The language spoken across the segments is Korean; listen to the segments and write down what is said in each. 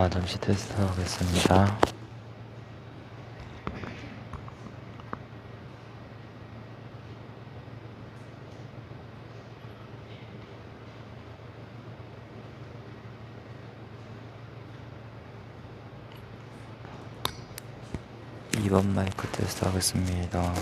잠시 테스트 하겠습니다. 이번 마이크 테스트 하겠습니다.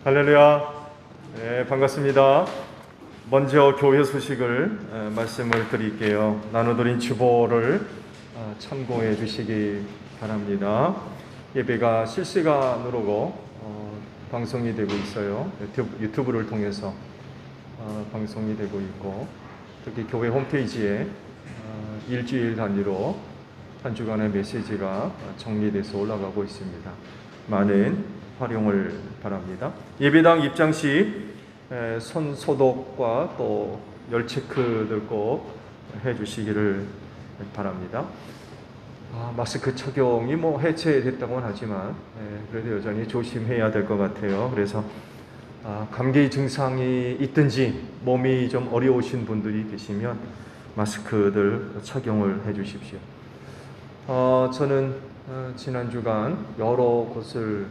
할렐루야. 네, 반갑습니다. 먼저 교회 소식을 말씀을 드릴게요. 나눠드린 주보를 참고해 주시기 바랍니다. 예배가 실시간으로 방송이 되고 있어요. 유튜브를 통해서 방송이 되고 있고, 특히 교회 홈페이지에 일주일 단위로 한 주간의 메시지가 정리돼서 올라가고 있습니다. 많은 활용을 바랍니다. 예배당 입장 시 손 소독과 또 열 체크들 꼭 해주시기를 바랍니다. 마스크 착용이 해체됐다고는 하지만 그래도 여전히 조심해야 될 것 같아요. 그래서 감기 증상이 있든지 몸이 좀 어려우신 분들이 계시면 마스크들 착용을 해주십시오. 저는 지난 주간 여러 곳을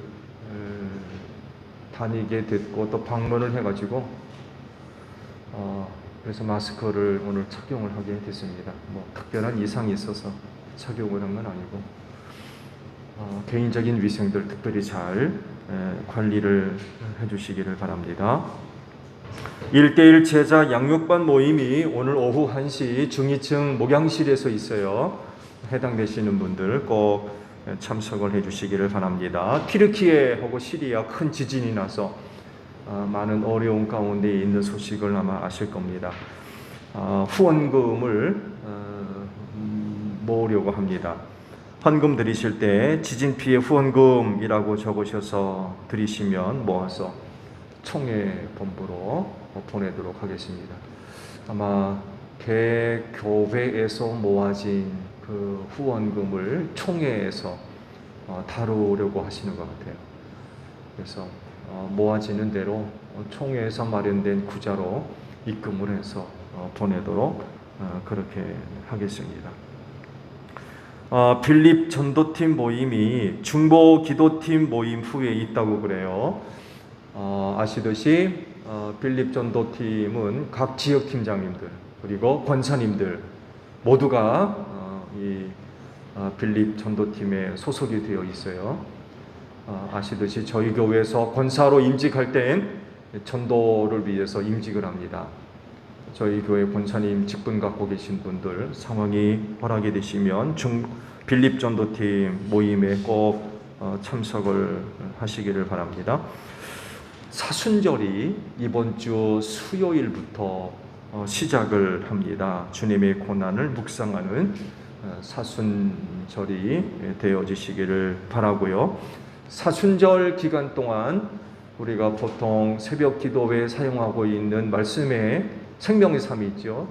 다니게 됐고 또 방문을 해가지고 그래서 마스크를 오늘 착용을 하게 됐습니다. 특별한 이상이 있어서 착용을 한 건 아니고 개인적인 위생들 특별히 잘 관리를 해주시기를 바랍니다. 1대1 제자 양육반 모임이 오늘 오후 1시 중위층 목양실에서 있어요. 해당되시는 분들 꼭 참석을 해주시기를 바랍니다. 튀르키예하고 시리아 큰 지진이 나서 많은 어려운 가운데 있는 소식을 아마 아실 겁니다. 후원금을 모으려고 합니다. 헌금 드리실 때 지진 피해 후원금이라고 적으셔서 드리시면 모아서 총회 본부로 보내도록 하겠습니다. 아마 개교회에서 모아진 그 후원금을 총회에서 다루려고 하시는 것 같아요. 그래서 모아지는 대로 총회에서 마련된 구자로 입금을 해서 보내도록 그렇게 하겠습니다. 필립 전도팀 모임이 중보 기도팀 모임 후에 있다고 그래요. 아시듯이 필립 전도팀은 각 지역 팀장님들 그리고 권사님들 모두가 이 필립 전도팀에 소속이 되어 있어요. 아시듯이 저희 교회에서 권사로 임직할 땐 전도를 위해서 임직을 합니다. 저희 교회 권사님 직분 갖고 계신 분들 상황이 허락이 되시면 필립 전도팀 모임에 꼭 참석을 하시기를 바랍니다. 사순절이 이번 주 수요일부터 시작을 합니다. 주님의 고난을 묵상하는 사순절이 되어지시기를 바라고요. 사순절 기간 동안 우리가 보통 새벽 기도회에 사용하고 있는 말씀의 생명의 삶이 있죠.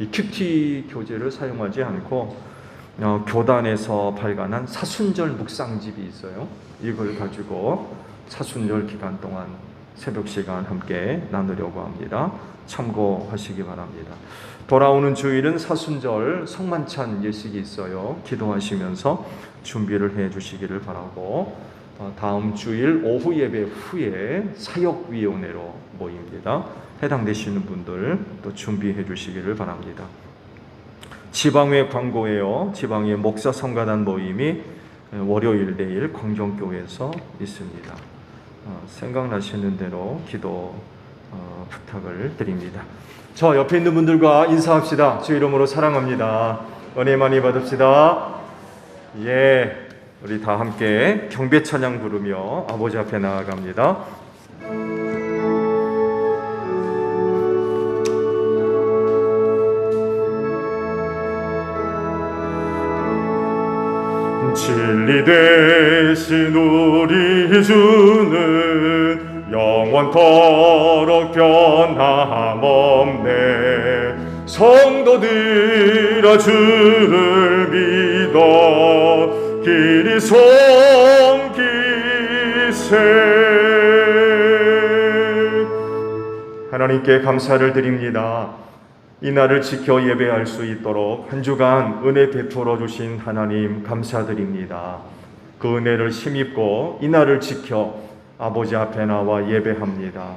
이 큐티 교재를 사용하지 않고 교단에서 발간한 사순절 묵상집이 있어요. 이걸 가지고 사순절 기간 동안 새벽 시간 함께 나누려고 합니다. 참고하시기 바랍니다. 돌아오는 주일은 사순절 성만찬 예식이 있어요. 기도하시면서 준비를 해 주시기를 바라고, 다음 주일 오후 예배 후에 사역위원회로 모입니다. 해당되시는 분들 또 준비해 주시기를 바랍니다. 지방회 광고예요. 지방회 목사 성가단 모임이 월요일 내일 광정교회에서 있습니다. 생각나시는 대로 기도 부탁을 드립니다. 저 옆에 있는 분들과 인사합시다. 주 이름으로 사랑합니다. 은혜 많이 받읍시다. 우리 다 함께 경배 찬양 부르며 아버지 앞에 나아갑니다. 진리 되신 우리 주는 영원토록 변함없네. 성도들아 주를 믿어 길이 섬기세. 하나님께 감사를 드립니다. 이 날을 지켜 예배할 수 있도록 한 주간 은혜 베풀어 주신 하나님 감사드립니다. 그 은혜를 힘입고 이 날을 지켜 아버지 앞에 나와 예배합니다.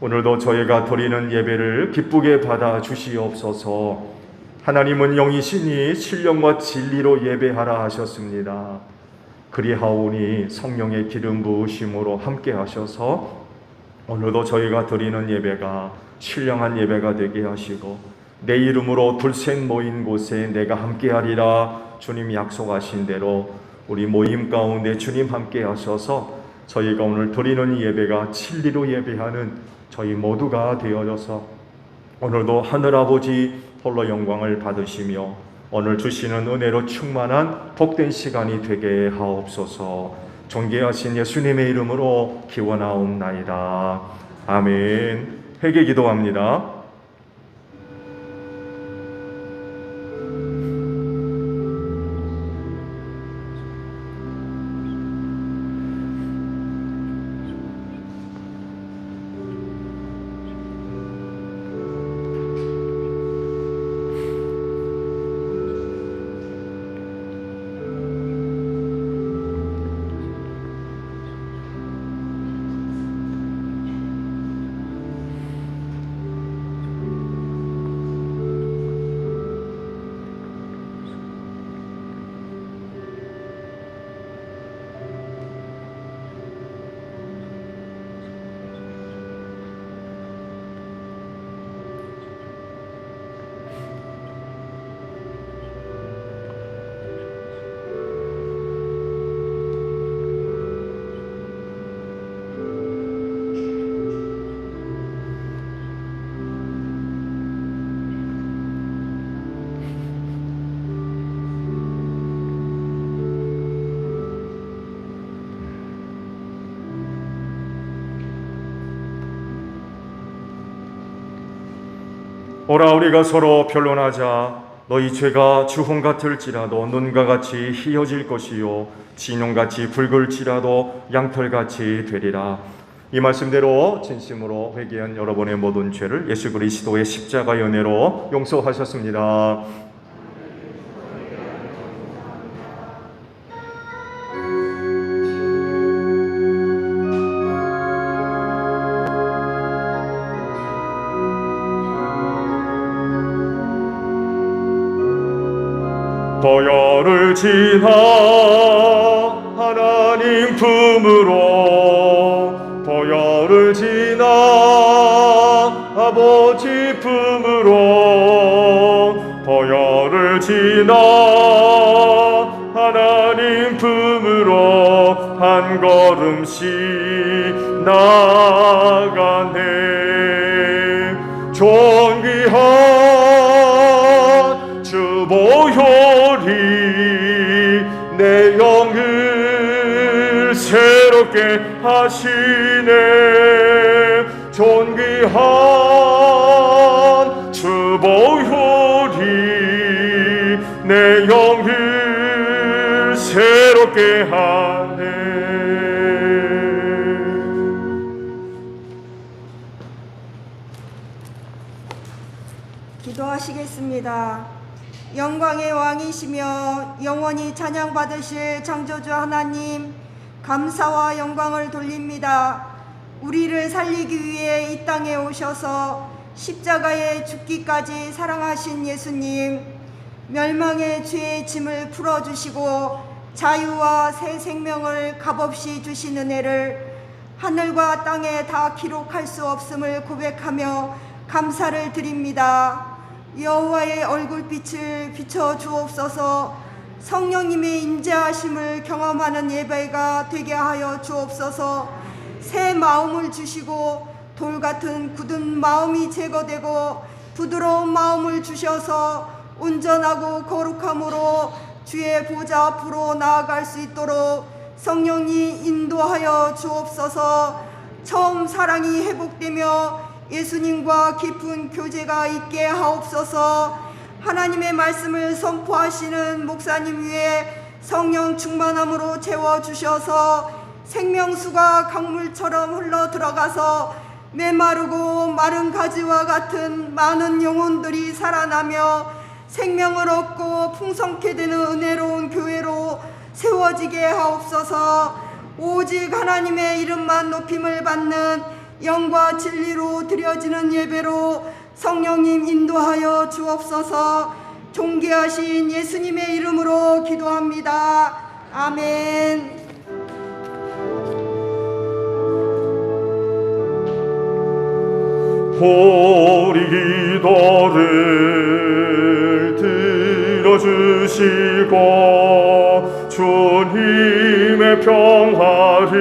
오늘도 저희가 드리는 예배를 기쁘게 받아 주시옵소서. 하나님은 영이시니 신령과 진리로 예배하라 하셨습니다. 그리하오니 성령의 기름 부으심으로 함께 하셔서 오늘도 저희가 드리는 예배가 신령한 예배가 되게 하시고 내 이름으로 둘셋 모인 곳에 내가 함께하리라 주님 약속하신 대로 우리 모임 가운데 주님 함께 하셔서 저희가 오늘 드리는 예배가 진리로 예배하는 저희 모두가 되어져서 오늘도 하늘아버지 홀로 영광을 받으시며 오늘 주시는 은혜로 충만한 복된 시간이 되게 하옵소서. 존귀하신 예수님의 이름으로 기원하옵나이다. 아멘. 회개 기도합니다. 오라 우리가 서로 변론하자. 너희 죄가 주홍 같을지라도 눈과 같이 희어질 것이요 진홍같이 붉을지라도 양털같이 되리라. 이 말씀대로 진심으로 회개한 여러분의 모든 죄를 예수 그리스도의 십자가 연회로 용서하셨습니다. 도열을 지나 하나님 품으로 도열을 지나 아버지 품으로 도열을 지나 하나님 품으로 한 걸음씩 나아가네. 존귀한 주 보혈이 내 영을 새롭게 하시네. 존귀한 주 보혈이 내 영을 새롭게 하네. 기도하시겠습니다. 영광의 왕이시며 영원히 찬양받으실 창조주 하나님, 감사와 영광을 돌립니다. 우리를 살리기 위해 이 땅에 오셔서 십자가에 죽기까지 사랑하신 예수님, 멸망의 죄의 짐을 풀어주시고 자유와 새 생명을 값없이 주신 은혜를 하늘과 땅에 다 기록할 수 없음을 고백하며 감사를 드립니다. 여호와의 얼굴빛을 비춰 주옵소서. 성령님의 임재하심을 경험하는 예배가 되게 하여 주옵소서. 새 마음을 주시고 돌같은 굳은 마음이 제거되고 부드러운 마음을 주셔서 온전하고 거룩함으로 주의 보좌 앞으로 나아갈 수 있도록 성령이 인도하여 주옵소서. 처음 사랑이 회복되며 예수님과 깊은 교제가 있게 하옵소서. 하나님의 말씀을 선포하시는 목사님 위에 성령 충만함으로 채워주셔서 생명수가 강물처럼 흘러 들어가서 메마르고 마른 가지와 같은 많은 영혼들이 살아나며 생명을 얻고 풍성케 되는 은혜로운 교회로 세워지게 하옵소서. 오직 하나님의 이름만 높임을 받는 영과 진리로 드려지는 예배로 성령님 인도하여 주옵소서. 존귀하신 예수님의 이름으로 기도합니다. 아멘. 우리 기도를 들어주시고 주님의 평화를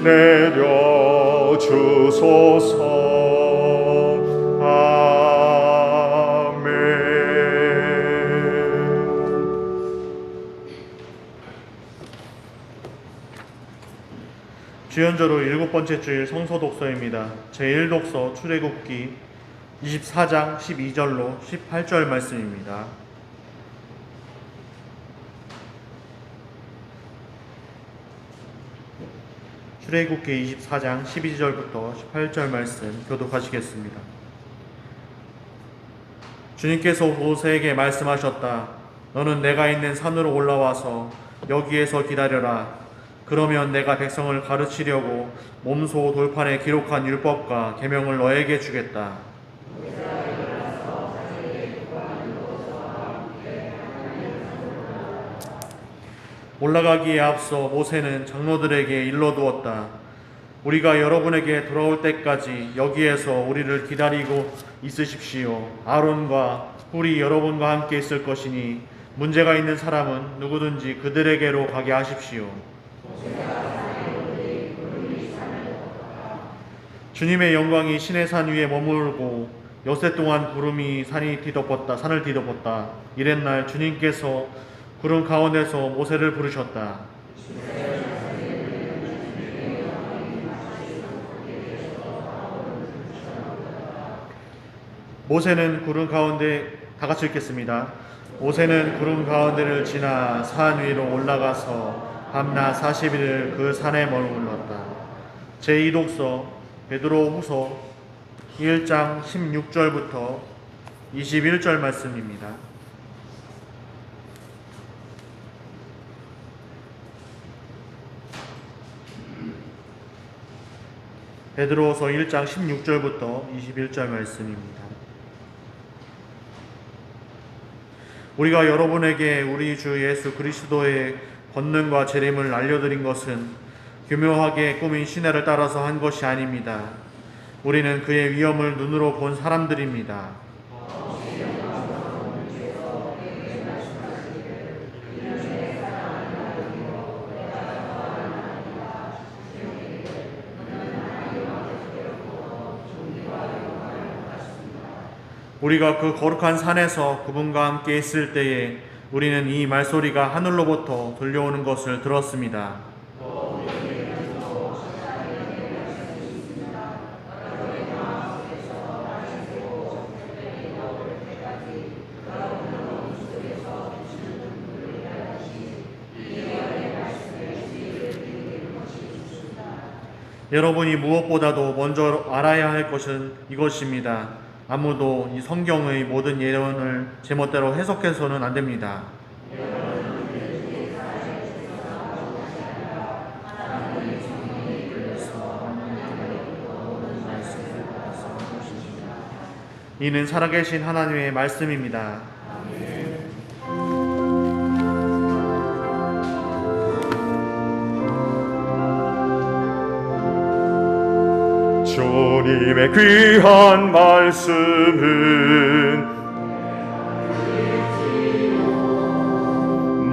내려주소서. 아멘. 주연절로 7번째 주일 성서 독서입니다. 제1독서 출애굽기 24장 12절로 18절 말씀입니다. 출애굽기 24장 12절부터 18절 말씀 교독하시겠습니다. 주님께서 모세에게 말씀하셨다. 너는 내가 있는 산으로 올라와서 여기에서 기다려라. 그러면 내가 백성을 가르치려고 몸소 돌판에 기록한 율법과 계명을 너에게 주겠다. 올라가기에 앞서 모세는 장로들에게 일러두었다. 우리가 여러분에게 돌아올 때까지 여기에서 우리를 기다리고 있으십시오. 아론과 훌이 여러분과 함께 있을 것이니 문제가 있는 사람은 누구든지 그들에게로 가게 하십시오. 주님의 영광이 시내 산 위에 머물고 여세 동안 구름이 산을 뒤덮었다. 이랬날 주님께서 구름 가운데서 모세를 부르셨다. 모세는 구름 가운데 다 같이 읽겠습니다. 모세는 구름 가운데를 지나 산 위로 올라가서 밤낮 40일을 그 산에 머물렀다. 제2독서 베드로후서 1장 16절부터 21절 말씀입니다. 베드로후서 1장 16절부터 21절 말씀입니다. 우리가 여러분에게 우리 주 예수 그리스도의 권능과 재림을 알려드린 것은 교묘하게 꾸민 시내를 따라서 한 것이 아닙니다. 우리는 그의 위엄을 눈으로 본 사람들입니다. 우리가 그 거룩한 산에서 그분과 함께 있을 때에 우리는 이 말소리가 하늘로부터 들려오는 것을 들었습니다. 여러분이 무엇보다도 먼저 알아야 할 것은 이것입니다. 아무도 이 성경의 모든 예언을 제멋대로 해석해서는 안 됩니다. 이는 살아계신 하나님의 말씀입니다. 주님의 귀한 말씀은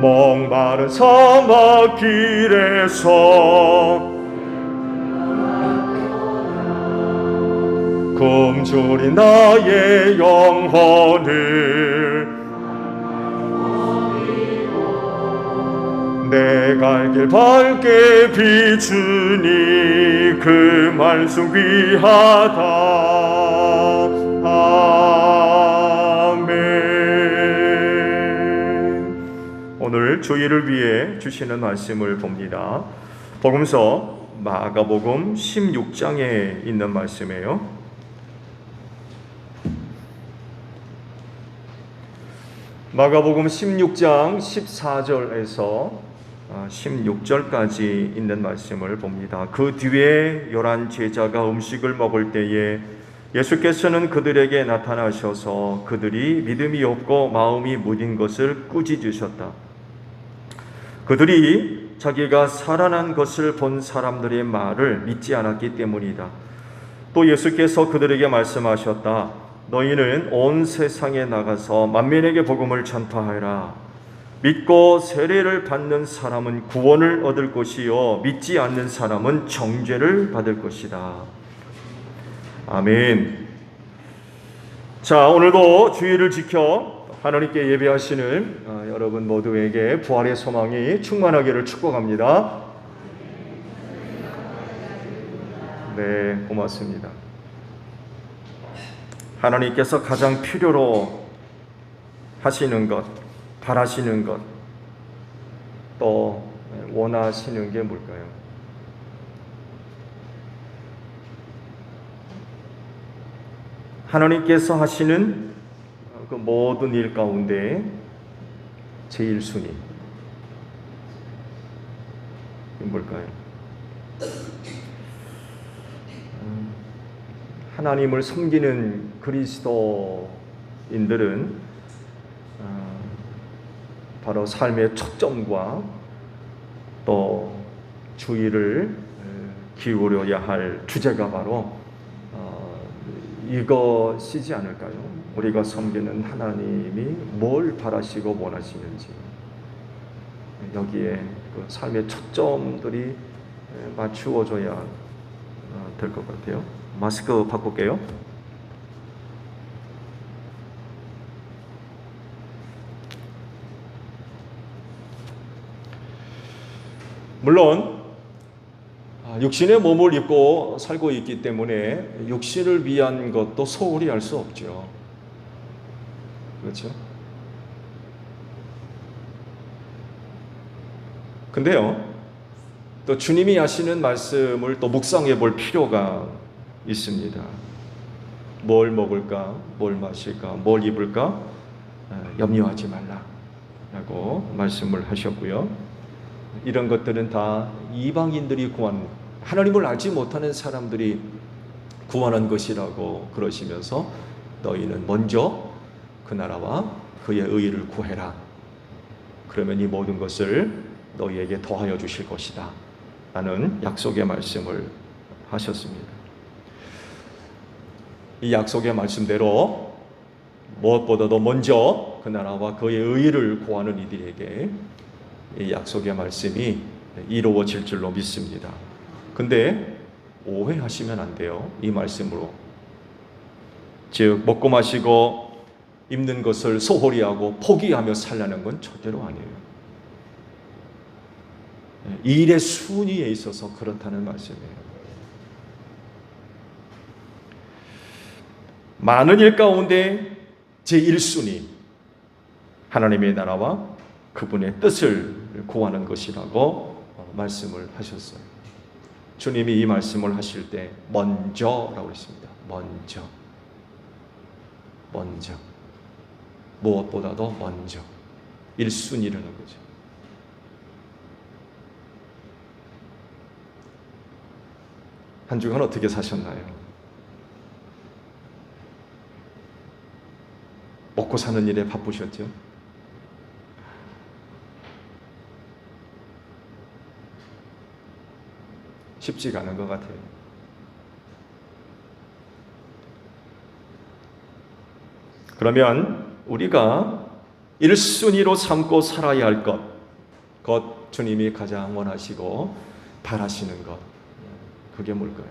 목마른 사막 길에서 굶주린 나의 영혼을 내 갈 길 밝게 비추니 그 말씀 귀하다. 아멘. 오늘 주일을 위해 주시는 말씀을 봅니다. 복음서 마가복음 16장에 있는 말씀이에요. 마가복음 16장 14절에서 16절까지 있는 말씀을 봅니다. 그 뒤에 11 제자가 음식을 먹을 때에 예수께서는 그들에게 나타나셔서 그들이 믿음이 없고 마음이 무딘 것을 꾸짖으셨다. 그들이 자기가 살아난 것을 본 사람들의 말을 믿지 않았기 때문이다. 또 예수께서 그들에게 말씀하셨다. 너희는 온 세상에 나가서 만민에게 복음을 전파하라. 믿고 세례를 받는 사람은 구원을 얻을 것이요 믿지 않는 사람은 정죄를 받을 것이다. 아멘. 자, 오늘도 주의를 지켜 하나님께 예배하시는 여러분 모두에게 부활의 소망이 충만하기를 축복합니다. 네, 고맙습니다. 하나님께서 가장 필요로 하시는 것, 바라시는 것, 또 원하시는 게 뭘까요? 하나님께서 하시는 그 모든 일 가운데 제일 순위 이게 뭘까요? 하나님을 섬기는 그리스도인들은 바로 삶의 초점과 또 주의를 기울여야 할 주제가 바로 이것이지 않을까요? 우리가 섬기는 하나님이 뭘 바라시고 원하시는지 여기에 그 삶의 초점들이 맞추어져야 될 것 같아요. 마스크 바꿀게요. 물론 육신의 몸을 입고 살고 있기 때문에 육신을 위한 것도 소홀히 할 수 없죠. 그렇죠? 근데요, 또 주님이 하시는 말씀을 또 묵상해 볼 필요가 있습니다. 뭘 먹을까, 뭘 마실까, 뭘 입을까 염려하지 말라라고 말씀을 하셨고요. 이런 것들은 다 이방인들이 구한, 하나님을 알지 못하는 사람들이 구원한 것이라고 그러시면서 너희는 먼저 그 나라와 그의 의를 구해라. 그러면 이 모든 것을 너희에게 더하여 주실 것이다 라는 약속의 말씀을 하셨습니다. 이 약속의 말씀대로 무엇보다도 먼저 그 나라와 그의 의를 구하는 이들에게 이 약속의 말씀이 이루어질 줄로 믿습니다. 근데 오해하시면 안 돼요. 이 말씀으로. 즉 먹고 마시고 입는 것을 소홀히 하고 포기하며 살라는 건 절대로 아니에요. 일의 순위에 있어서 그렇다는 말씀이에요. 많은 일 가운데 제1순위 하나님의 나라와 그분의 뜻을 구하는 것이라고 말씀을 하셨어요. 주님이 이 말씀을 하실 때 먼저라고 했습니다. 먼저 무엇보다도 먼저 1순위라는 거죠. 한 주간 어떻게 사셨나요? 먹고 사는 일에 바쁘셨죠? 쉽지가 않은 것 같아요. 그러면 우리가 1순위로 삼고 살아야 할 것, 곧 주님이 가장 원하시고 바라시는 것, 그게 뭘까요?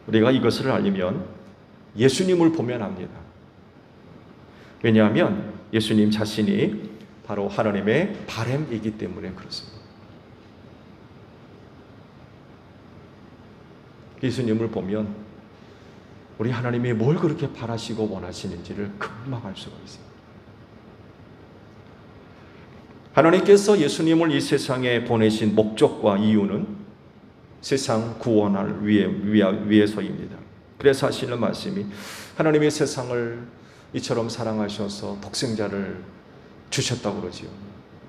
우리가 이것을 알려면 예수님을 보면 압니다. 왜냐하면 예수님 자신이 바로 하나님의 바람이기 때문에 그렇습니다. 예수님을 보면 우리 하나님이 뭘 그렇게 바라시고 원하시는지를 금방 알 수가 있습니다. 하나님께서 예수님을 이 세상에 보내신 목적과 이유는 세상 구원을 위해서입니다. 그래서 하시는 말씀이 하나님의 세상을 이처럼 사랑하셔서 독생자를 주셨다고 그러지요.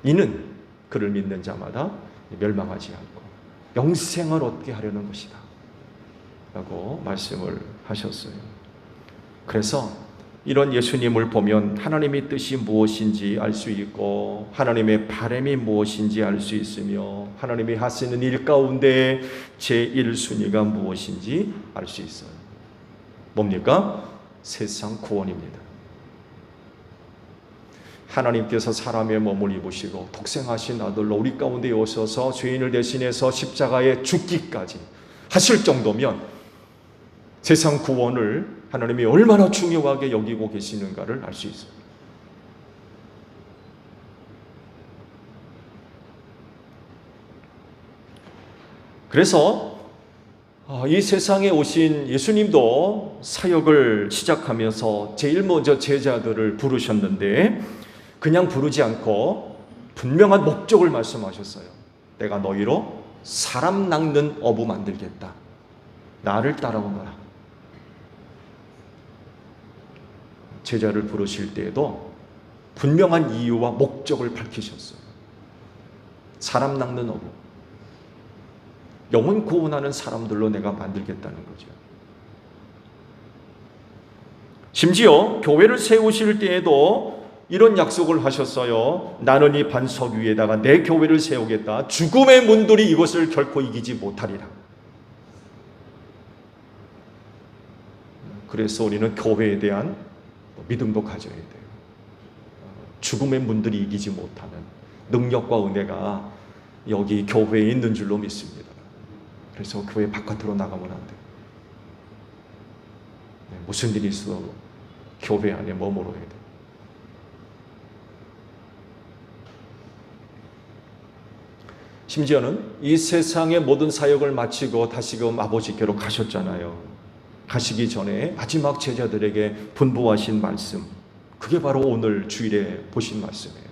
이는 그를 믿는 자마다 멸망하지 않고 영생을 얻게 하려는 것이다 라고 말씀을 하셨어요. 그래서 이런 예수님을 보면 하나님의 뜻이 무엇인지 알 수 있고 하나님의 바람이 무엇인지 알 수 있으며 하나님이 하시는 일 가운데 제1순위가 무엇인지 알 수 있어요. 뭡니까? 세상 구원입니다. 하나님께서 사람의 몸을 입으시고 독생하신 아들로 우리 가운데 오셔서 죄인을 대신해서 십자가에 죽기까지 하실 정도면 세상 구원을 하나님이 얼마나 중요하게 여기고 계시는가를 알 수 있어요. 그래서 이 세상에 오신 예수님도 사역을 시작하면서 제일 먼저 제자들을 부르셨는데 그냥 부르지 않고 분명한 목적을 말씀하셨어요. 내가 너희로 사람 낚는 어부 만들겠다. 나를 따라오너라. 제자를 부르실 때에도 분명한 이유와 목적을 밝히셨어요. 사람 낚는 어부. 영혼 구원하는 사람들로 내가 만들겠다는 거죠. 심지어 교회를 세우실 때에도 이런 약속을 하셨어요. 나는 이 반석 위에다가 내 교회를 세우겠다. 죽음의 문들이 이것을 결코 이기지 못하리라. 그래서 우리는 교회에 대한 믿음도 가져야 돼요. 죽음의 문들이 이기지 못하는 능력과 은혜가 여기 교회에 있는 줄로 믿습니다. 그래서 교회 바깥으로 나가면 안 돼요. 무슨 일이 있어도 교회 안에 머물러야 돼요. 심지어는 이 세상의 모든 사역을 마치고 다시금 아버지께로 가셨잖아요. 가시기 전에 마지막 제자들에게 분부하신 말씀, 그게 바로 오늘 주일에 보신 말씀이에요.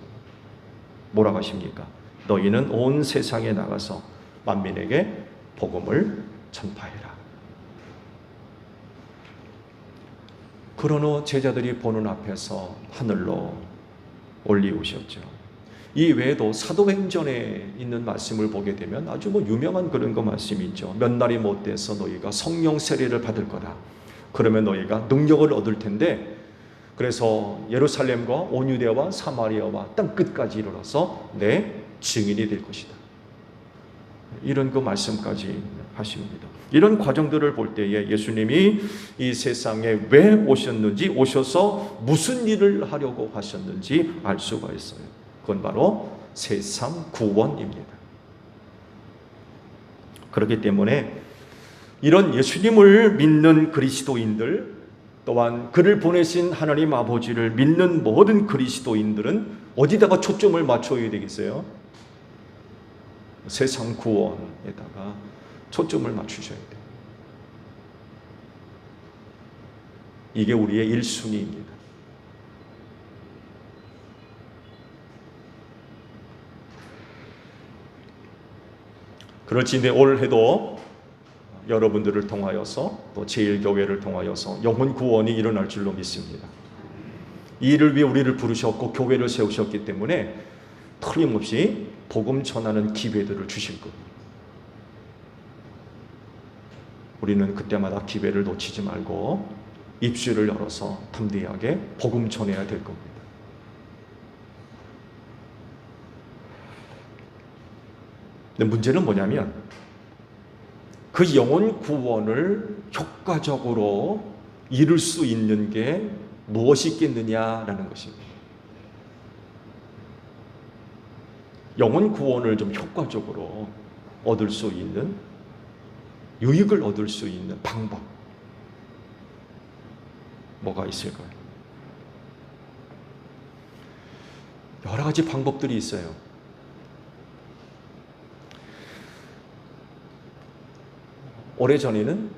뭐라고 하십니까? 너희는 온 세상에 나가서 만민에게 복음을 전파해라. 그런 후 제자들이 보는 앞에서 하늘로 올리우셨죠. 이 외에도 사도행전에 있는 말씀을 보게 되면 아주 유명한 그런 거 말씀이 있죠. 몇 날이 못 돼서 너희가 성령 세례를 받을 거다. 그러면 너희가 능력을 얻을 텐데, 그래서 예루살렘과 온 유대와 사마리아와 땅 끝까지 이르러서 내 증인이 될 것이다. 이런 그 말씀까지 하십니다. 이런 과정들을 볼 때에 예수님이 이 세상에 왜 오셨는지, 오셔서 무슨 일을 하려고 하셨는지 알 수가 있어요. 그건 바로 세상 구원입니다. 그렇기 때문에 이런 예수님을 믿는 그리스도인들, 또한 그를 보내신 하나님 아버지를 믿는 모든 그리스도인들은 어디다가 초점을 맞춰야 되겠어요? 세상 구원에다가 초점을 맞추셔야 돼요. 이게 우리의 1순위입니다. 그렇지, 올해도 여러분들을 통하여서 또 제1교회를 통하여서 영혼 구원이 일어날 줄로 믿습니다. 이 일을 위해 우리를 부르셨고 교회를 세우셨기 때문에 틀림없이 복음 전하는 기회들을 주실 겁니다. 우리는 그때마다 기회를 놓치지 말고 입술을 열어서 담대하게 복음 전해야 될 겁니다. 근데 문제는 뭐냐면 그 영혼 구원을 효과적으로 이룰 수 있는 게 무엇이 있겠느냐라는 것입니다. 영혼 구원을 좀 효과적으로 얻을 수 있는, 유익을 얻을 수 있는 방법, 뭐가 있을까요? 여러 가지 방법들이 있어요. 오래전에는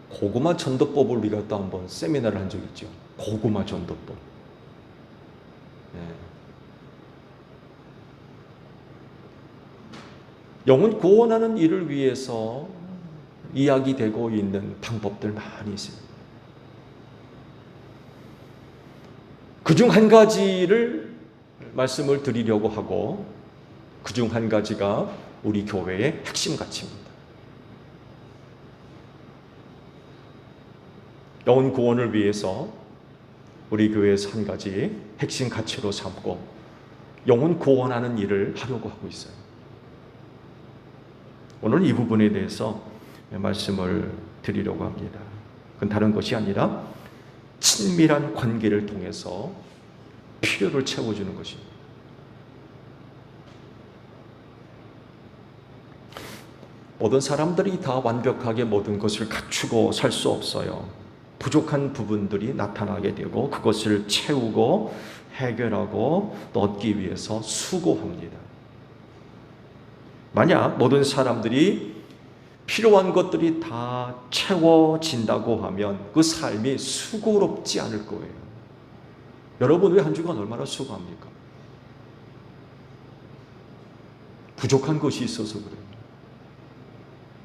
고구마 전도법을 우리가 또 한번 세미나를 한 적이 있죠. 고구마 전도법. 영혼 구원하는 일을 위해서 이야기되고 있는 방법들 많이 있습니다. 그중 한 가지를 말씀을 드리려고 하고, 그중 한 가지가 우리 교회의 핵심 가치입니다. 영혼 구원을 위해서 우리 교회에서 한 가지 핵심 가치로 삼고 영혼 구원하는 일을 하려고 하고 있어요. 오늘 이 부분에 대해서 말씀을 드리려고 합니다. 그건 다른 것이 아니라 친밀한 관계를 통해서 필요를 채워주는 것입니다. 모든 사람들이 다 완벽하게 모든 것을 갖추고 살 수 없어요. 부족한 부분들이 나타나게 되고 그것을 채우고 해결하고 또 얻기 위해서 수고합니다. 만약 모든 사람들이 필요한 것들이 다 채워진다고 하면 그 삶이 수고롭지 않을 거예요. 여러분 왜 한 주간 얼마나 수고합니까? 부족한 것이 있어서 그래요.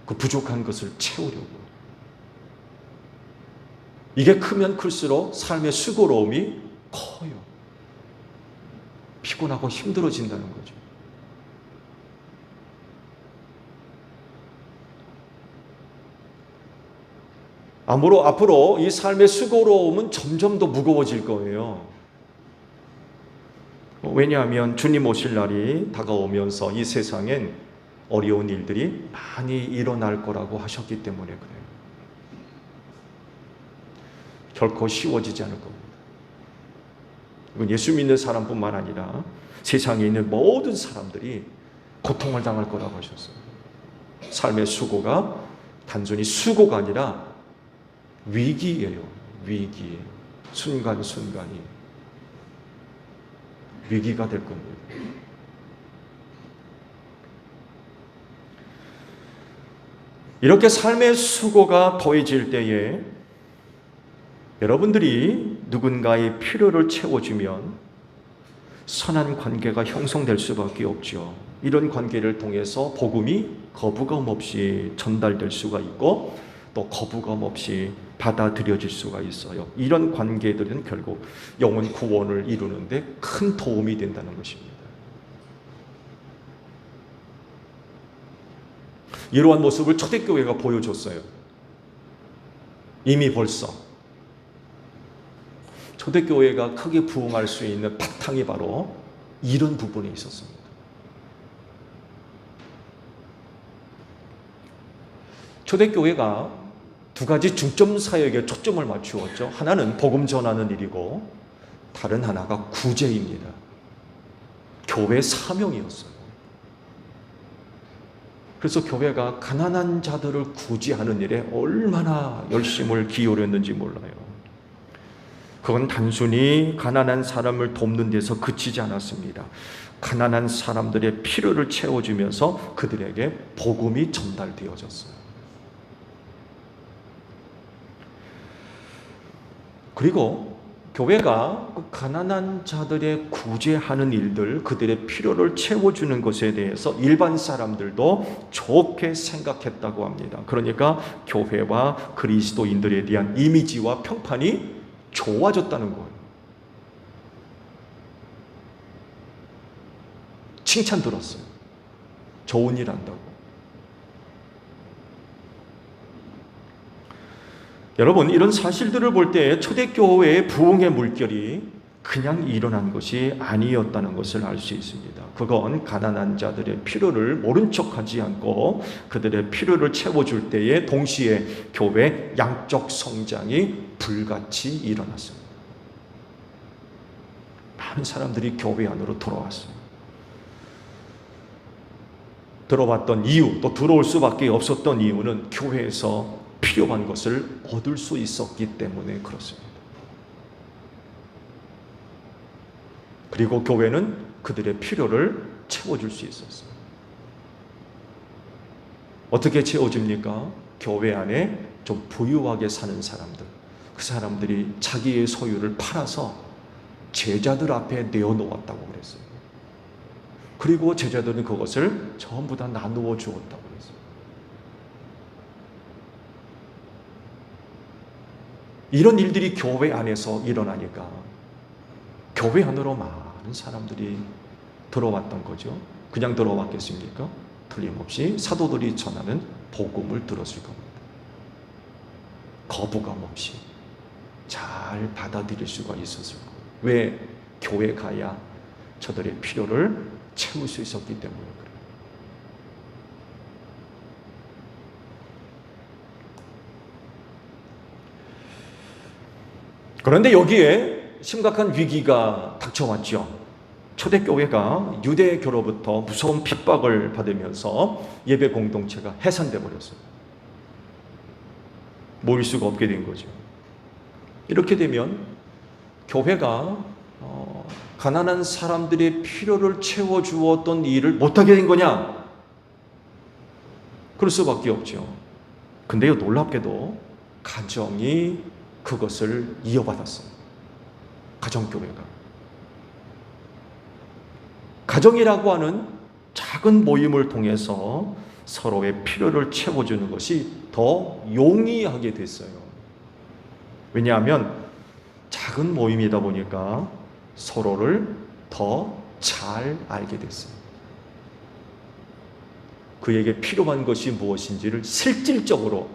그 부족한 것을 채우려고. 이게 크면 클수록 삶의 수고로움이 커요. 피곤하고 힘들어진다는 거죠. 앞으로 이 삶의 수고로움은 점점 더 무거워질 거예요. 왜냐하면 주님 오실 날이 다가오면서 이 세상엔 어려운 일들이 많이 일어날 거라고 하셨기 때문에 그래요. 결코 쉬워지지 않을 겁니다. 이건 예수 믿는 사람뿐만 아니라 세상에 있는 모든 사람들이 고통을 당할 거라고 하셨어요. 삶의 수고가 단순히 수고가 아니라 위기예요. 위기. 순간순간이 위기가 될 겁니다. 이렇게 삶의 수고가 더해질 때에 여러분들이 누군가의 필요를 채워주면 선한 관계가 형성될 수밖에 없죠. 이런 관계를 통해서 복음이 거부감 없이 전달될 수가 있고 또 거부감 없이 받아들여질 수가 있어요. 이런 관계들은 결국 영혼 구원을 이루는데 큰 도움이 된다는 것입니다. 이러한 모습을 초대교회가 보여줬어요. 이미 벌써 초대교회가 크게 부흥할 수 있는 바탕이 바로 이런 부분에 있었습니다. 초대교회가 두 가지 중점 사역에 초점을 맞추었죠. 하나는 복음 전하는 일이고 다른 하나가 구제입니다. 교회 사명이었어요. 그래서 교회가 가난한 자들을 구제하는 일에 얼마나 열심을 기울였는지 몰라요. 그건 단순히 가난한 사람을 돕는 데서 그치지 않았습니다. 가난한 사람들의 필요를 채워주면서 그들에게 복음이 전달되어졌어요. 그리고 교회가 그 가난한 자들의 구제하는 일들, 그들의 필요를 채워주는 것에 대해서 일반 사람들도 좋게 생각했다고 합니다. 그러니까 교회와 그리스도인들에 대한 이미지와 평판이 좋아졌다는 거예요. 칭찬 들었어요. 좋은 일 한다고. 여러분, 이런 사실들을 볼 때 초대교회의 부흥의 물결이 그냥 일어난 것이 아니었다는 것을 알 수 있습니다. 그건 가난한 자들의 필요를 모른 척하지 않고 그들의 필요를 채워줄 때에 동시에 교회 양적 성장이 불같이 일어났습니다. 많은 사람들이 교회 안으로 들어왔어요. 들어왔던 이유, 또 들어올 수밖에 없었던 이유는 교회에서 필요한 것을 얻을 수 있었기 때문에 그렇습니다. 그리고 교회는 그들의 필요를 채워줄 수 있었어요. 어떻게 채워집니까? 교회 안에 좀 부유하게 사는 사람들, 그 사람들이 자기의 소유를 팔아서 제자들 앞에 내어놓았다고 그랬어요. 그리고 제자들은 그것을 전부 다 나누어 주었다고 그랬어요. 이런 일들이 교회 안에서 일어나니까 교회 안으로 많은 사람들이 들어왔던 거죠. 그냥 들어왔겠습니까? 틀림없이 사도들이 전하는 복음을 들었을 겁니다. 거부감 없이 잘 받아들일 수가 있었을 거예요. 왜? 교회 가야 저들의 필요를 채울 수 있었기 때문에 그래요. 그런데 여기에 심각한 위기가 닥쳐왔죠. 초대교회가 유대교로부터 무서운 핍박을 받으면서 예배 공동체가 해산돼 버렸어요. 모일 수가 없게 된 거죠. 이렇게 되면 교회가 가난한 사람들의 필요를 채워주었던 일을 못하게 된 거냐? 그럴 수밖에 없죠. 근데요, 놀랍게도 가정이 그것을 이어받았어요. 가정교회가. 가정이라고 하는 작은 모임을 통해서 서로의 필요를 채워주는 것이 더 용이하게 됐어요. 왜냐하면 작은 모임이다 보니까 서로를 더 잘 알게 됐어요. 그에게 필요한 것이 무엇인지를 실질적으로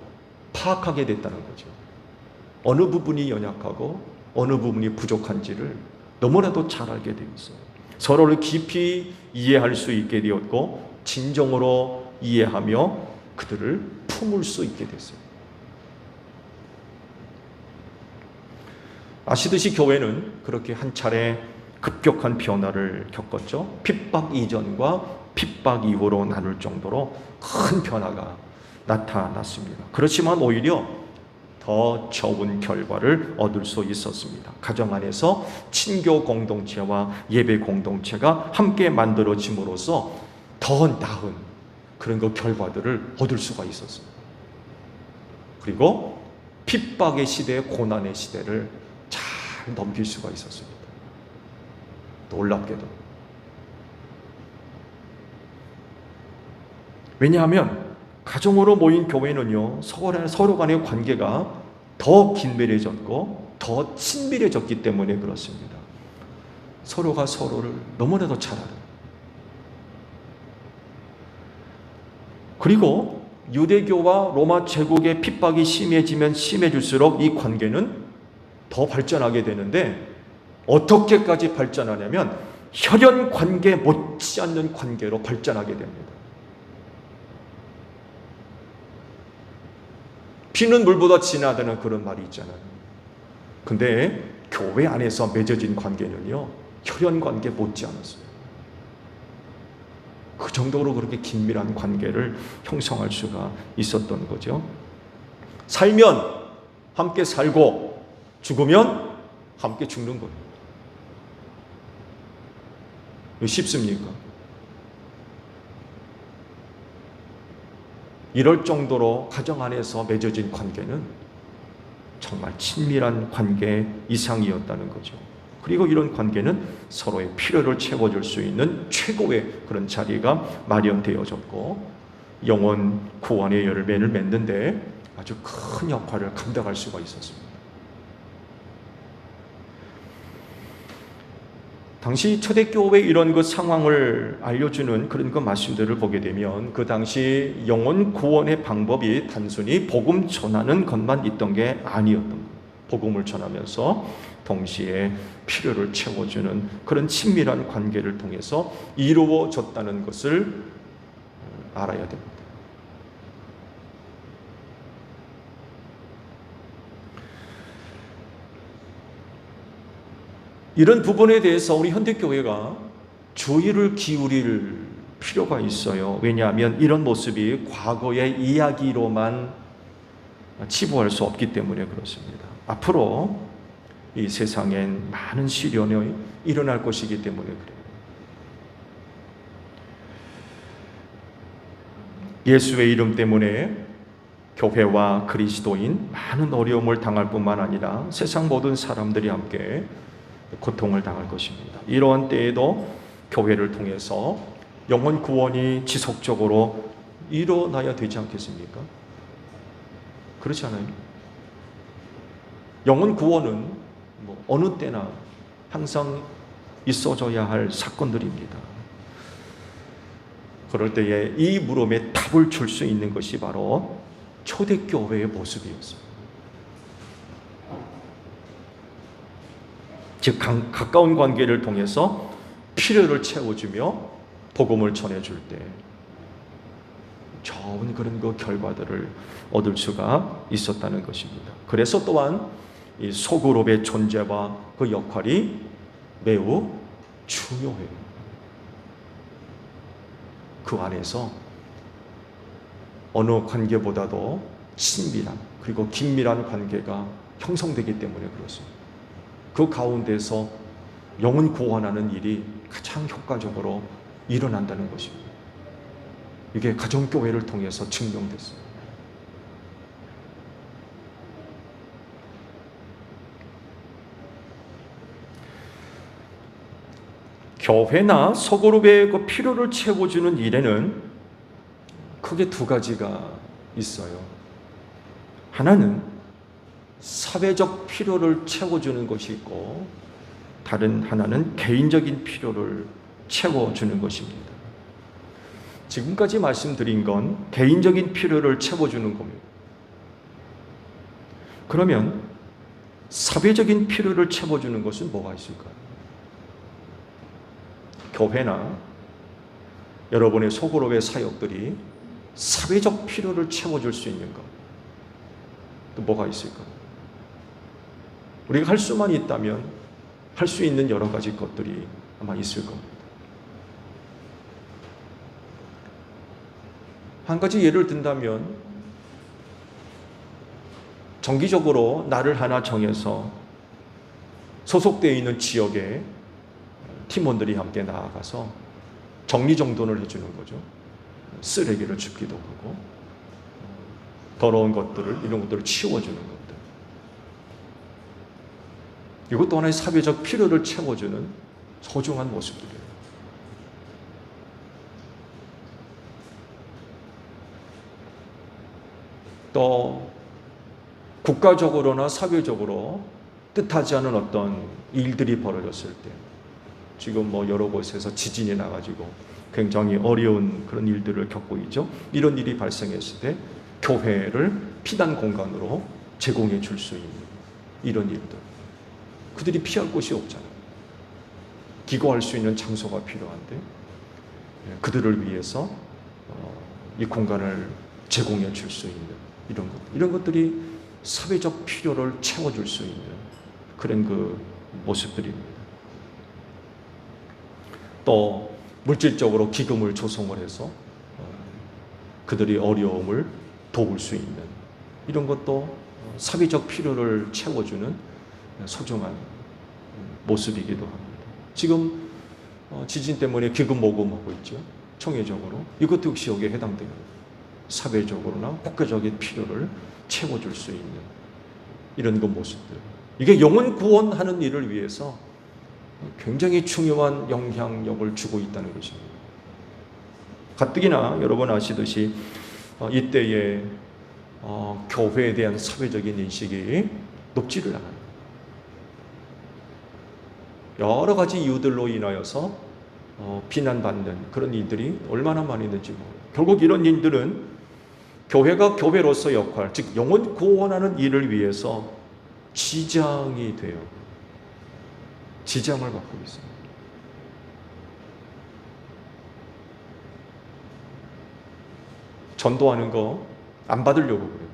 파악하게 됐다는 거죠. 어느 부분이 연약하고 어느 부분이 부족한지를 너무나도 잘 알게 되어 있어요. 서로를 깊이 이해할 수 있게 되었고 진정으로 이해하며 그들을 품을 수 있게 됐어요. 아시듯이 교회는 그렇게 한 차례 급격한 변화를 겪었죠. 핍박 이전과 핍박 이후로 나눌 정도로 큰 변화가 나타났습니다. 그렇지만 오히려 더 좋은 결과를 얻을 수 있었습니다. 가정 안에서 친교 공동체와 예배 공동체가 함께 만들어짐으로써 더 나은 그런 그 결과들을 얻을 수가 있었습니다. 그리고 핍박의 시대, 고난의 시대를 잘 넘길 수가 있었습니다. 놀랍게도. 왜냐하면 가정으로 모인 교회는요, 서로 간의 관계가 더 긴밀해졌고 더 친밀해졌기 때문에 그렇습니다. 서로가 서로를 너무나도 잘 알아요. 그리고 유대교와 로마 제국의 핍박이 심해지면 심해질수록 이 관계는 더 발전하게 되는데 어떻게까지 발전하냐면 혈연 관계 못지않는 관계로 발전하게 됩니다. 피는 물보다 진하다는 그런 말이 있잖아요. 근데 교회 안에서 맺어진 관계는요, 혈연 관계 못지않았어요. 그 정도로 그렇게 긴밀한 관계를 형성할 수가 있었던 거죠. 살면 함께 살고 죽으면 함께 죽는 거예요. 쉽습니까? 이럴 정도로 가정 안에서 맺어진 관계는 정말 친밀한 관계 이상이었다는 거죠. 그리고 이런 관계는 서로의 필요를 채워줄 수 있는 최고의 그런 자리가 마련되어졌고 영혼 구원의 열매를 맺는데 아주 큰 역할을 감당할 수가 있었습니다. 당시 초대교회 이런 그 상황을 알려주는 그런 그 말씀들을 보게 되면 그 당시 영혼 구원의 방법이 단순히 복음 전하는 것만 있던 게 아니었던 거예요. 복음을 전하면서 동시에 필요를 채워주는 그런 친밀한 관계를 통해서 이루어졌다는 것을 알아야 됩니다. 이런 부분에 대해서 우리 현대교회가 주의를 기울일 필요가 있어요. 왜냐하면 이런 모습이 과거의 이야기로만 치부할 수 없기 때문에 그렇습니다. 앞으로 이 세상엔 많은 시련이 일어날 것이기 때문에 그래요. 예수의 이름 때문에 교회와 그리스도인 많은 어려움을 당할 뿐만 아니라 세상 모든 사람들이 함께 고통을 당할 것입니다. 이러한 때에도 교회를 통해서 영혼 구원이 지속적으로 일어나야 되지 않겠습니까? 그렇지 않아요? 영혼 구원은 어느 때나 항상 있어져야 할 사건들입니다. 그럴 때에 이 물음에 답을 줄 수 있는 것이 바로 초대교회의 모습이었어요. 즉 가까운 관계를 통해서 필요를 채워주며 복음을 전해줄 때 좋은 그런 그 결과들을 얻을 수가 있었다는 것입니다. 그래서 또한 이 소그룹의 존재와 그 역할이 매우 중요해요. 그 안에서 어느 관계보다도 친밀한 그리고 긴밀한 관계가 형성되기 때문에 그렇습니다. 그 가운데서 영혼 구원하는 일이 가장 효과적으로 일어난다는 것입니다. 이게 가정교회를 통해서 증명됐습니다. 교회나 소그룹의 그 필요를 채워주는 일에는 크게 두 가지가 있어요. 하나는 사회적 필요를 채워주는 것이 있고, 다른 하나는 개인적인 필요를 채워주는 것입니다. 지금까지 말씀드린 건 개인적인 필요를 채워주는 겁니다. 그러면 사회적인 필요를 채워주는 것은 뭐가 있을까요? 교회나 여러분의 소그룹의 사역들이 사회적 필요를 채워줄 수 있는가? 또 뭐가 있을까요? 우리가 할 수만 있다면 할 수 있는 여러 가지 것들이 아마 있을 겁니다. 한 가지 예를 든다면 정기적으로 날을 하나 정해서 소속되어 있는 지역에 팀원들이 함께 나아가서 정리정돈을 해주는 거죠. 쓰레기를 줍기도 하고 더러운 것들을, 이런 것들을 치워주는 것들. 이것도 하나의 사회적 필요를 채워주는 소중한 모습들이에요. 또 국가적으로나 사회적으로 뜻하지 않은 어떤 일들이 벌어졌을 때, 지금 뭐 여러 곳에서 지진이 나가지고 굉장히 어려운 그런 일들을 겪고 있죠. 이런 일이 발생했을 때 교회를 피난 공간으로 제공해 줄 수 있는 이런 일들. 그들이 피할 곳이 없잖아요. 기거할 수 있는 장소가 필요한데 그들을 위해서 이 공간을 제공해 줄 수 있는 이런 것, 이런 것들이 사회적 필요를 채워줄 수 있는 그런 그 모습들입니다. 또 물질적으로 기금을 조성을 해서 그들이 어려움을 도울 수 있는 이런 것도 사회적 필요를 채워주는 소중한 모습이기도 합니다. 지금 지진 때문에 기금 모금하고 있죠. 총회적으로. 이것도 역시 여기에 해당됩니다. 사회적으로나 국가적인 필요를 채워줄 수 있는 이런 그 모습들. 이게 영혼 구원하는 일을 위해서 굉장히 중요한 영향력을 주고 있다는 것입니다. 가뜩이나 여러분 아시듯이 이때에 교회에 대한 사회적인 인식이 높지를 않아요. 여러 가지 이유들로 인하여서 비난받는 그런 일들이 얼마나 많이 있는지 모르겠어요. 결국 이런 일들은 교회가 교회로서 역할, 즉 영혼 구원하는 일을 위해서 지장이 돼요. 지장을 받고 있습니다. 전도하는 거 안 받으려고 그래요.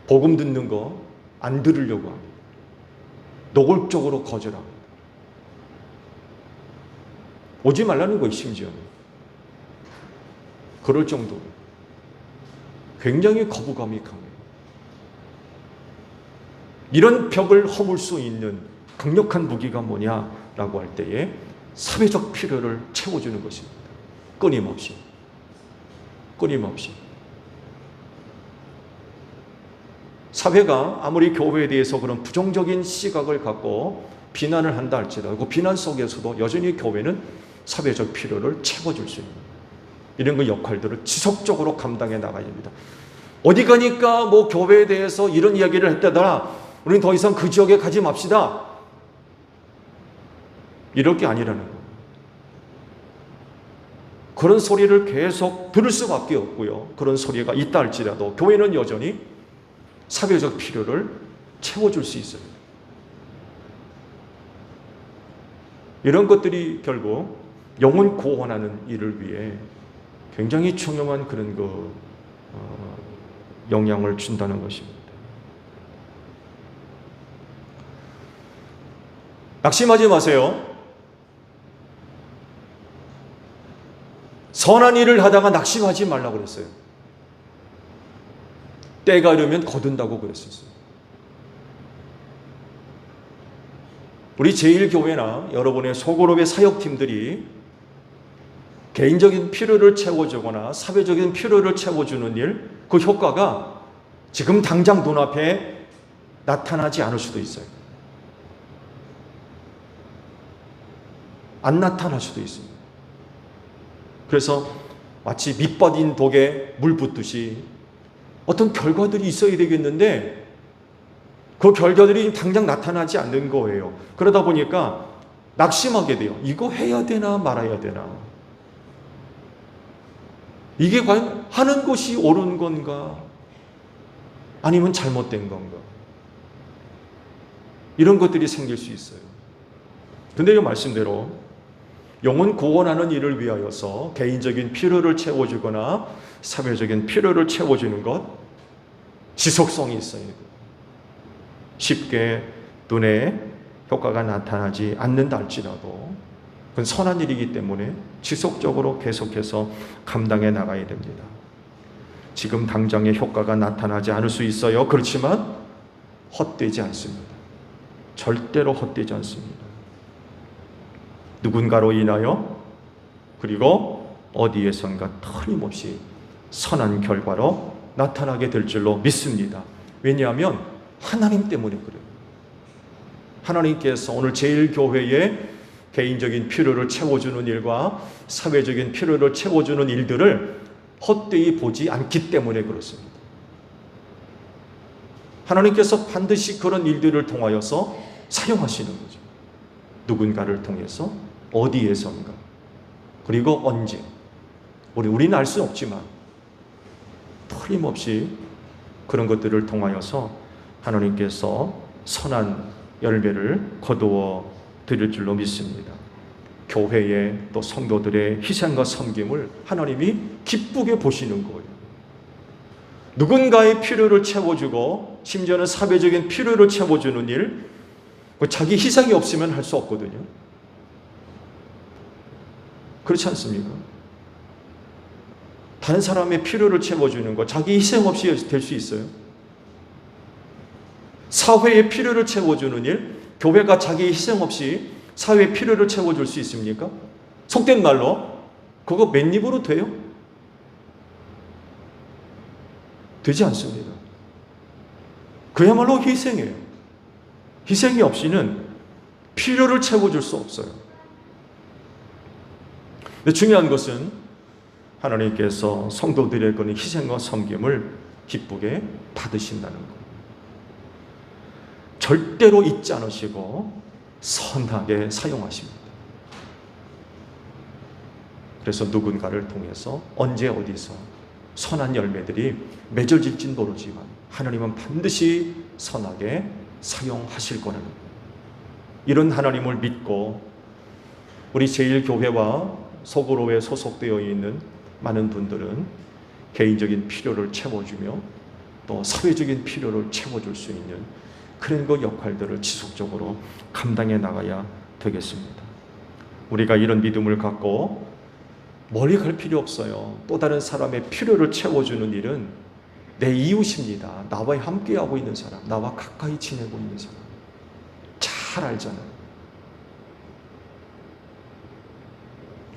복음 듣는 거 안 들으려고 합니다. 노골적으로 거절합니다. 오지 말라는 거예요, 심지어는. 그럴 정도로 굉장히 거부감이 강해요. 이런 벽을 허물 수 있는 강력한 무기가 뭐냐라고 할 때에 사회적 필요를 채워주는 것입니다. 끊임없이. 사회가 아무리 교회에 대해서 그런 부정적인 시각을 갖고 비난을 한다 할지라도 그 비난 속에서도 여전히 교회는 사회적 필요를 채워줄 수 있는 이런 그 역할들을 지속적으로 감당해 나가야 됩니다. 어디 가니까 뭐 교회에 대해서 이런 이야기를 했다더라, 우리는 더 이상 그 지역에 가지 맙시다, 이럴 게 아니라는 거예요. 그런 소리를 계속 들을 수밖에 없고요. 그런 소리가 있다 할지라도 교회는 여전히 사회적 필요를 채워줄 수 있어요. 이런 것들이 결국 영혼 구원하는 일을 위해 굉장히 중요한 그런 영향을 준다는 것입니다. 낙심하지 마세요. 선한 일을 하다가 낙심하지 말라고 그랬어요. 때가 이르면 거둔다고 그랬었어요. 우리 제1교회나 여러분의 소그룹의 사역팀들이 개인적인 필요를 채워주거나 사회적인 필요를 채워주는 일, 그 효과가 지금 당장 눈앞에 나타나지 않을 수도 있어요. 안 나타날 수도 있습니다. 그래서 마치 밑빠진 독에 물 붓듯이 어떤 결과들이 있어야 되겠는데 그 결과들이 당장 나타나지 않는 거예요. 그러다 보니까 낙심하게 돼요. 이거 해야 되나 말아야 되나? 이게 과연 하는 것이 옳은 건가? 아니면 잘못된 건가? 이런 것들이 생길 수 있어요. 근데 이 말씀대로 영혼 구원하는 일을 위하여서 개인적인 필요를 채워주거나 사회적인 필요를 채워주는 것, 지속성이 있어야 돼요. 쉽게 눈에 효과가 나타나지 않는다 할지라도 그건 선한 일이기 때문에 지속적으로 계속해서 감당해 나가야 됩니다. 지금 당장의 효과가 나타나지 않을 수 있어요. 그렇지만 헛되지 않습니다. 절대로 헛되지 않습니다. 누군가로 인하여 그리고 어디에선가 틀림없이 선한 결과로 나타나게 될 줄로 믿습니다. 왜냐하면 하나님 때문에 그래요. 하나님께서 오늘 제1교회의 개인적인 필요를 채워주는 일과 사회적인 필요를 채워주는 일들을 헛되이 보지 않기 때문에 그렇습니다. 하나님께서 반드시 그런 일들을 통하여서 사용하시는 거죠. 누군가를 통해서 어디에선가 그리고 언제 우리는 알 수 없지만 틀림없이 그런 것들을 통하여서 하나님께서 선한 열매를 거두어 드릴 줄로 믿습니다. 교회의 또 성도들의 희생과 섬김을 하나님이 기쁘게 보시는 거예요. 누군가의 필요를 채워주고 심지어는 사회적인 필요를 채워주는 일, 자기 희생이 없으면 할 수 없거든요. 그렇지 않습니까? 다른 사람의 필요를 채워주는 것, 자기 희생 없이 될 수 있어요? 사회의 필요를 채워주는 일, 교회가 자기 희생 없이 사회의 필요를 채워줄 수 있습니까? 속된 말로 그거 맨입으로 돼요? 되지 않습니다. 그야말로 희생이에요. 희생이 없이는 필요를 채워줄 수 없어요. 근데 중요한 것은 하나님께서 성도들의 그런 희생과 섬김을 기쁘게 받으신다는 것. 절대로 잊지 않으시고 선하게 사용하십니다. 그래서 누군가를 통해서 언제 어디서 선한 열매들이 맺어질지는 모르지만 하나님은 반드시 선하게 사용하실 거라는 거예요. 이런 하나님을 믿고 우리 제1교회와 소그룹에 소속되어 있는 많은 분들은 개인적인 필요를 채워주며 또 사회적인 필요를 채워줄 수 있는 그런 그 역할들을 지속적으로 감당해 나가야 되겠습니다. 우리가 이런 믿음을 갖고 멀리 갈 필요 없어요. 또 다른 사람의 필요를 채워주는 일은 내 이웃입니다. 나와 함께하고 있는 사람, 나와 가까이 지내고 있는 사람. 잘 알잖아요.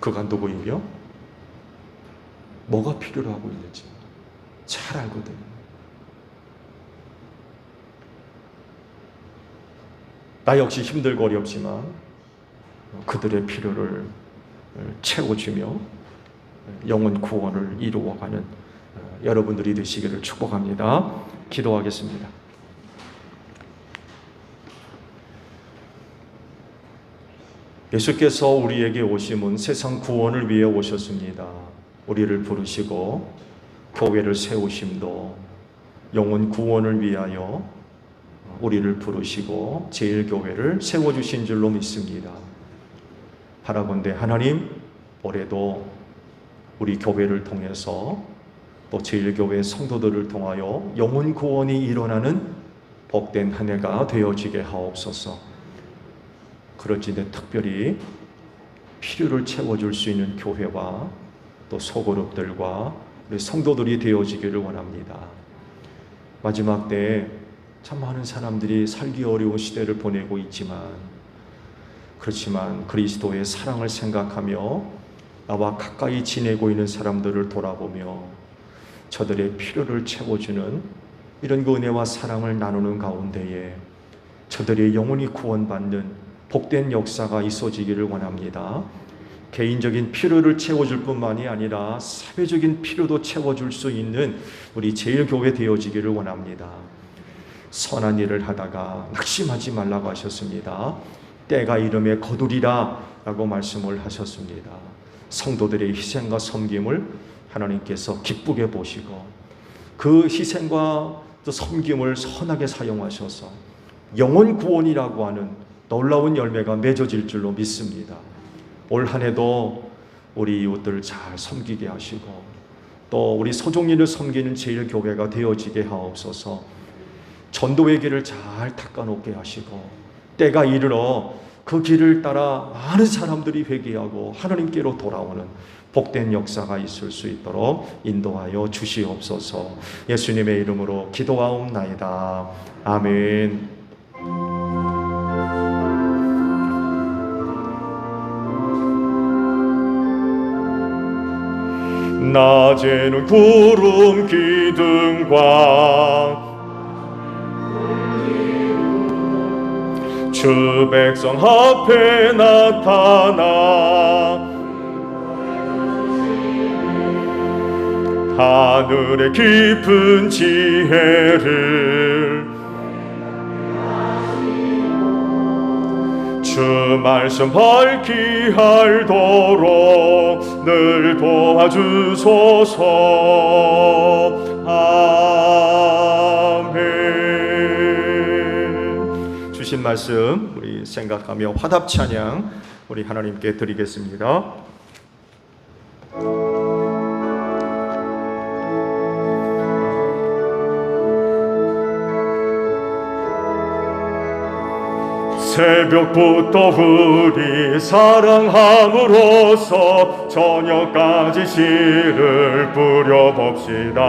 그가 누구이며 뭐가 필요로 하고 있는지 잘 알거든요. 나 역시 힘들고 어렵지만 그들의 필요를 채워주며 영혼 구원을 이루어가는 여러분들이 되시기를 축복합니다. 기도하겠습니다. 예수께서 우리에게 오심은 세상 구원을 위해 오셨습니다. 우리를 부르시고 교회를 세우심도 영혼 구원을 위하여 우리를 부르시고 제1교회를 세워주신 줄로 믿습니다. 바라건대 하나님, 올해도 우리 교회를 통해서 또 제1교회 성도들을 통하여 영혼 구원이 일어나는 복된 한 해가 되어지게 하옵소서. 그럴지대 특별히 필요를 채워줄 수 있는 교회와 또 소그룹들과 우리 성도들이 되어지기를 원합니다. 마지막 때에 참 많은 사람들이 살기 어려운 시대를 보내고 있지만, 그렇지만 그리스도의 사랑을 생각하며 나와 가까이 지내고 있는 사람들을 돌아보며 저들의 필요를 채워주는 이런 그 은혜와 사랑을 나누는 가운데에 저들의 영혼이 구원받는 복된 역사가 있어지기를 원합니다. 개인적인 필요를 채워줄 뿐만이 아니라 사회적인 필요도 채워줄 수 있는 우리 제1교회 되어지기를 원합니다. 선한 일을 하다가 낙심하지 말라고 하셨습니다. 때가 이름에 거두리라 라고 말씀을 하셨습니다. 성도들의 희생과 섬김을 하나님께서 기쁘게 보시고 그 희생과 또 섬김을 선하게 사용하셔서 영혼 구원이라고 하는 놀라운 열매가 맺어질 줄로 믿습니다. 올 한 해도 우리 이웃들을 잘 섬기게 하시고 또 우리 소종인을 섬기는 제1교회가 되어지게 하옵소서. 전도의 길을 잘 닦아놓게 하시고 때가 이르러 그 길을 따라 많은 사람들이 회개하고 하나님께로 돌아오는 복된 역사가 있을 수 있도록 인도하여 주시옵소서. 예수님의 이름으로 기도하옵나이다. 아멘. 낮에는 구름 기둥과 주 백성 앞에 나타나 하늘의 깊은 지혜를 주 말씀 밝히 알도록 늘 도와주소서. 아멘. 주신 말씀 우리 생각하며 화답 찬양 우리 하나님께 드리겠습니다. 새벽부터 우리 사랑함으로써 저녁까지 씨를 뿌려봅시다.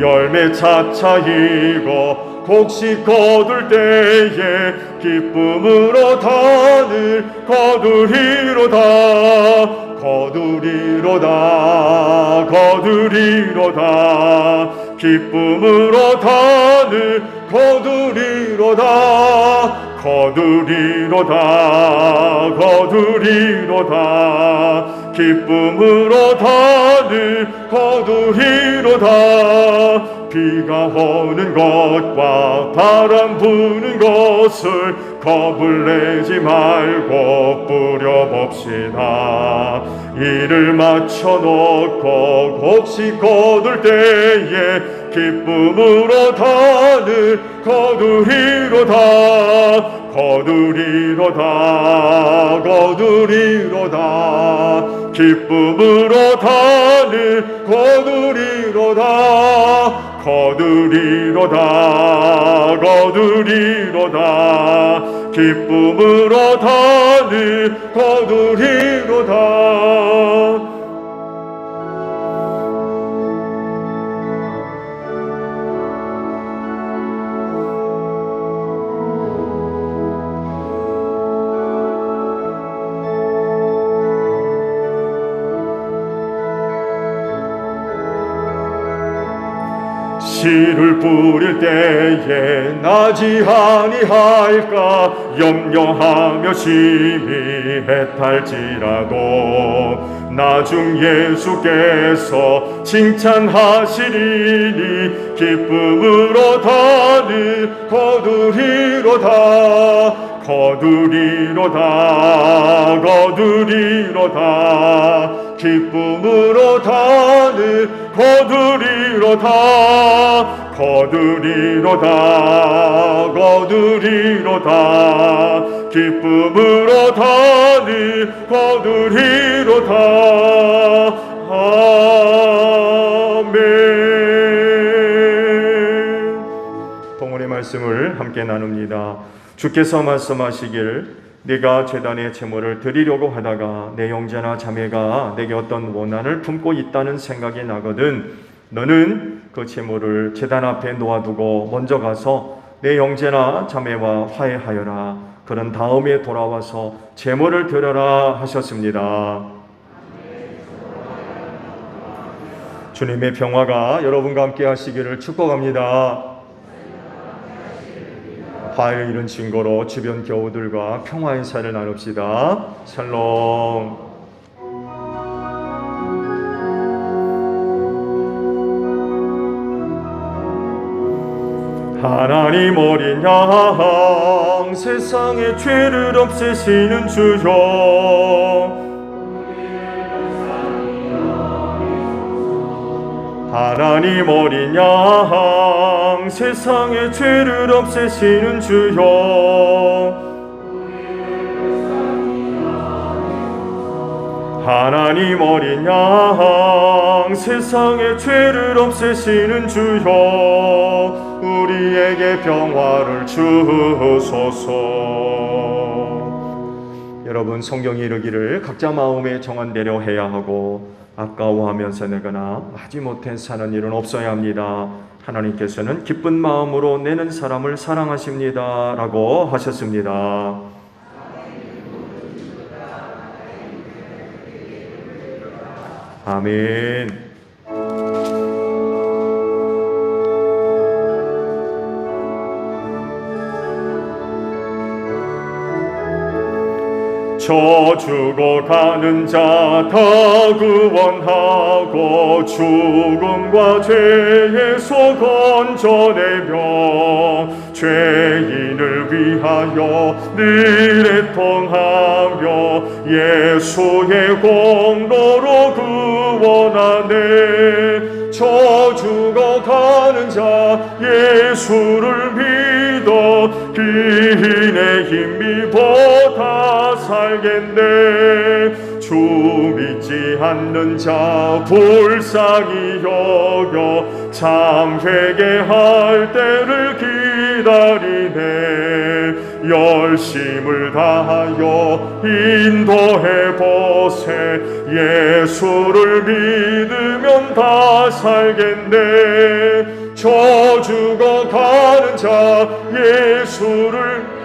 열매 차차이고 곡식 거둘 때에 기쁨으로 단을 거두리로다. 거두리로다. 거두리로다. 기쁨으로 단을 거두리로다. 거두리로다. 거두리로다. 기쁨으로 단을 거두리로다. 비가 오는 것과 바람 부는 것을 겁을 내지 말고 뿌려봅시다. 이를 맞춰놓고 곡식 거둘 때에 기쁨으로 단을 거두리로다. 거두리로다. 거두리로다. 기쁨으로 단을 거두리로다. 거두리로다. 거두리로다. 기쁨으로 단을 거두리로다. 씨를 뿌릴 때에 나지 아니할까 염려하며 심히 애탈지라도 나중 예수께서 칭찬하시리니 기쁨으로 단을 거두리로다. 거두리로다. 거두리로다. 기쁨으로 단을 거두리로다. 거두리로다 기쁨으로 다니 거두리로다. 아멘. 동원의 말씀을 함께 나눕니다. 주께서 말씀하시길 네가 제단의 제물을 드리려고 하다가 내 형제나 자매가 내게 어떤 원한을 품고 있다는 생각이 나거든 너는 그 제물을 제단 앞에 놓아두고 먼저 가서 내 형제나 자매와 화해하여라. 그런 다음에 돌아와서 제물을 드려라 하셨습니다. 주님의 평화가 여러분과 함께 하시기를 축복합니다. 화해를 이룬 증거로 주변 교우들과 평화의 사를 나눕시다. 샬롬. 하나님 어린 양 세상의 죄를 없애시는 주여 하나님 어린 양 세상의 죄를 없애시는 주여 하나님 어린 양 세상의 죄를 없애시는 주여 우리에게 평화를 주소서. 여러분 성경이 이르기를 각자 마음에 정한대로 해야 하고 아까워하면서 내거나 하지 못해 사는 일은 없어야 합니다. 하나님께서는 기쁜 마음으로 내는 사람을 사랑하십니다 라고 하셨습니다. 아멘. 저 죽어가는 자 다 구원하고 죽음과 죄에서 건져내며 죄인을 위하여 늘 애통하며 예수의 공로로 구원하네. 저 죽어가는 자 예수를 믿어 기인의 힘이 보다 살겠네. 주 믿지 않는 자 불쌍히 여겨 참 회개할 때를 기다리네. 열심을 다하여 인도해 보세. 예수를 믿으면 다 살겠네. 저 죽어가는 자 예수를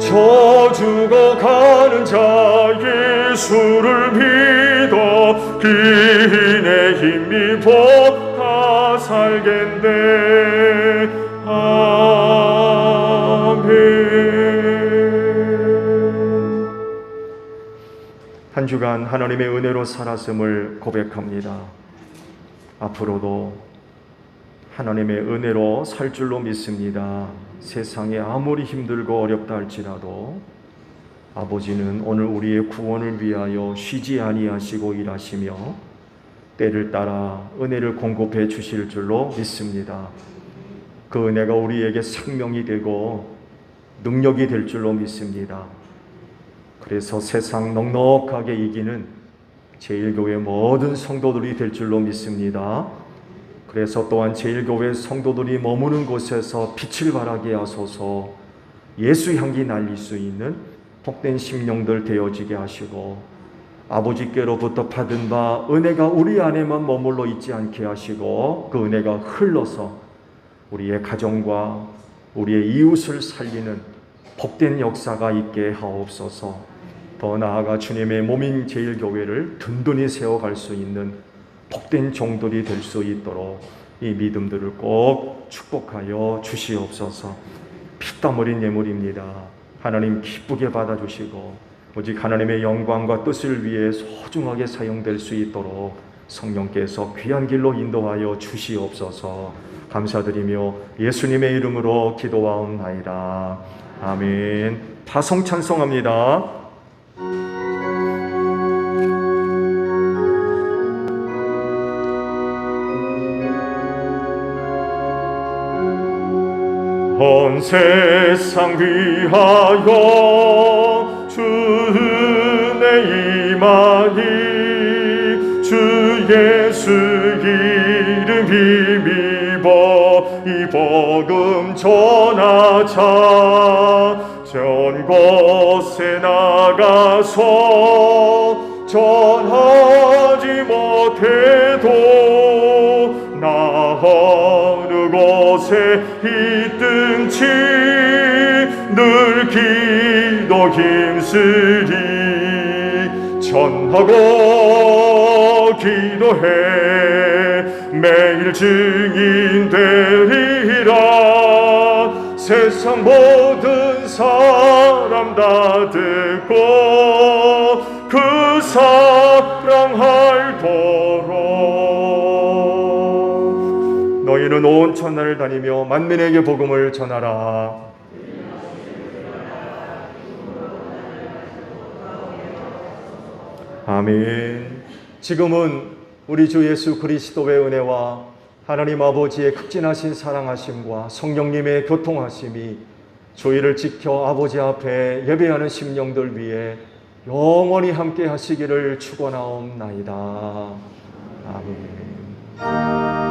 저 죽어가는 자 예수를 믿어 기인의 힘이 보다 살겠네. 아멘. 한 주간 하나님의 은혜로 살았음을 고백합니다. 앞으로도 하나님의 은혜로 살 줄로 믿습니다. 세상에 아무리 힘들고 어렵다 할지라도 아버지는 오늘 우리의 구원을 위하여 쉬지 아니하시고 일하시며 때를 따라 은혜를 공급해 주실 줄로 믿습니다. 그 은혜가 우리에게 생명이 되고 능력이 될 줄로 믿습니다. 그래서 세상 넉넉하게 이기는 제1교회 모든 성도들이 될 줄로 믿습니다. 그래서 또한 제1교회 성도들이 머무는 곳에서 빛을 발하게 하소서. 예수 향기 날릴 수 있는 복된 심령들 되어지게 하시고 아버지께로부터 받은 바 은혜가 우리 안에만 머물러 있지 않게 하시고 그 은혜가 흘러서 우리의 가정과 우리의 이웃을 살리는 복된 역사가 있게 하옵소서. 더 나아가 주님의 몸인 제1교회를 든든히 세워갈 수 있는 복된 종들이 될 수 있도록 이 믿음들을 꼭 축복하여 주시옵소서. 피땀 어린 예물입니다. 하나님 기쁘게 받아주시고 오직 하나님의 영광과 뜻을 위해 소중하게 사용될 수 있도록 성령께서 귀한 길로 인도하여 주시옵소서. 감사드리며 예수님의 이름으로 기도하옵나이다. 아멘. 파송 찬송합니다. 온 세상 위하여 주 은혜 임하니 주 예수 이름 힘입어 이 복음 전하자. 전 곳에 나가서 전하지 못해도 나 어느 곳에 있든지 늘 기도 힘쓰리. 전하고 기도해 매일 증인 되리라. 세상 모든 사람 다 듣고 그 사랑할도록. 너희는 온 천하를 다니며 만민에게 복음을 전하라. 아멘. 지금은 우리 주 예수 그리스도의 은혜와 하나님 아버지의 극진하신 사랑하심과 성령님의 교통하심이 저희를 지켜 아버지 앞에 예배하는 심령들 위해 영원히 함께 하시기를 축원하옵나이다. 아멘.